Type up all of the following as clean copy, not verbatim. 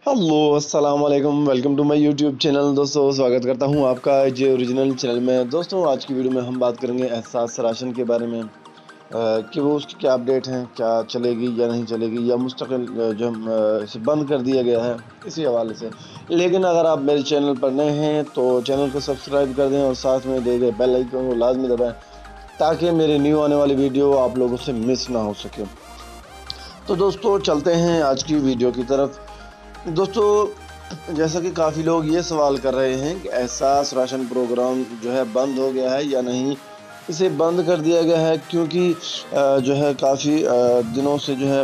Hello अस्सलाम वालेकुम, welcome to my YouTube channel. दोस्तों स्वागत करता हूं आपका जे ओरिजिनल चैनल में। दोस्तों आज की वीडियो में हम बात करेंगे एहसास राशन के बारे में, कि वो उसकी क्या अपडेट हैं, क्या चलेगी या नहीं चलेगी, या मुस्तकिल जो इसे बंद कर दिया गया है, इसी हवाले से। लेकिन अगर आप मेरे चैनल पर नए हैं तो चैनल को सब्सक्राइब कर दें और साथ में दे गए बेल आइकन को लाजमी दबाएं ताकि मेरी न्यू आने वाली वीडियो आप लोगों से मिस ना हो सके। तो दोस्तों चलते हैं आज की वीडियो की तरफ। दोस्तों जैसा कि काफ़ी लोग ये सवाल कर रहे हैं कि एहसास राशन प्रोग्राम जो है बंद हो गया है या नहीं। इसे बंद कर दिया गया है क्योंकि जो है काफ़ी दिनों से जो है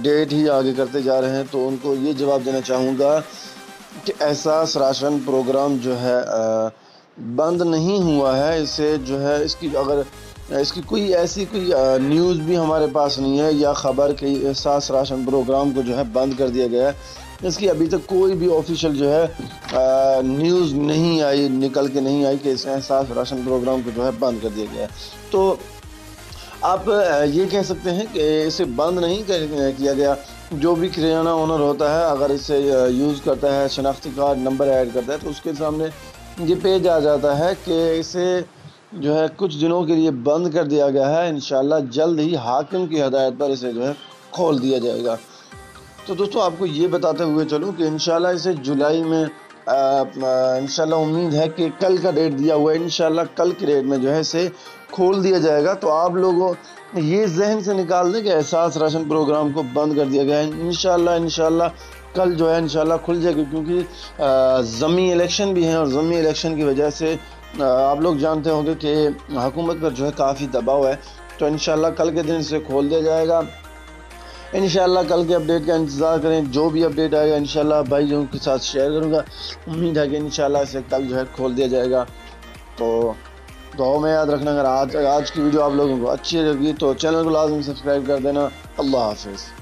डेट ही आगे करते जा रहे हैं। तो उनको ये जवाब देना चाहूँगा कि एहसास राशन प्रोग्राम जो है बंद नहीं हुआ है। इसे जो है इसकी कोई ऐसी कोई न्यूज़ भी हमारे पास नहीं है या ख़बर कि एहसास राशन प्रोग्राम को जो है बंद कर दिया गया है। इसकी अभी तक कोई भी ऑफिशियल जो है न्यूज़ नहीं आई, निकल के नहीं आई कि इस एहसास राशन प्रोग्राम को जो है बंद कर दिया गया है। तो आप ये कह सकते हैं कि इसे बंद नहीं किया गया। जो भी किराना ओनर होता है अगर इसे यूज़ करता है, शनाख्ती कार्ड नंबर ऐड करता है, तो उसके सामने ये पेज आ जाता है कि इसे जो है कुछ दिनों के लिए बंद कर दिया गया है। इंशाल्लाह जल्द ही हाकिम की हदायत पर इसे जो है खोल दिया जाएगा। तो दोस्तों आपको ये बताते हुए चलूँ कि इंशाल्लाह इसे जुलाई में इंशाल्लाह उम्मीद है कि कल का डेट दिया हुआ है, इंशाल्लाह कल के डेट में जो है इसे खोल दिया जाएगा। तो आप लोगों ये जहन से निकाल दें कि एहसास राशन प्रोग्राम को बंद कर दिया गया है। इंशाल्लाह कल जो है इंशाल्लाह खुल जाएगी, क्योंकि ज़मीनी इलेक्शन भी हैं और ज़मीनी इलेक्शन की वजह से आप लोग जानते होंगे कि हुकूमत पर जो है काफ़ी दबाव है। तो इंशाल्लाह कल के दिन इसे खोल दिया जाएगा। इंशाल्लाह कल के अपडेट का इंतज़ार करें। जो भी अपडेट आएगा इंशाल्लाह भाइयों के साथ शेयर करूँगा। उम्मीद है कि इंशाल्लाह इसे कल जो है खोल दिया जाएगा। तो दुआ में याद रखना, अगर आज की वीडियो आप लोगों को अच्छी लगी तो चैनल को लाजमी सब्सक्राइब कर देना। अल्लाह हाफिज़।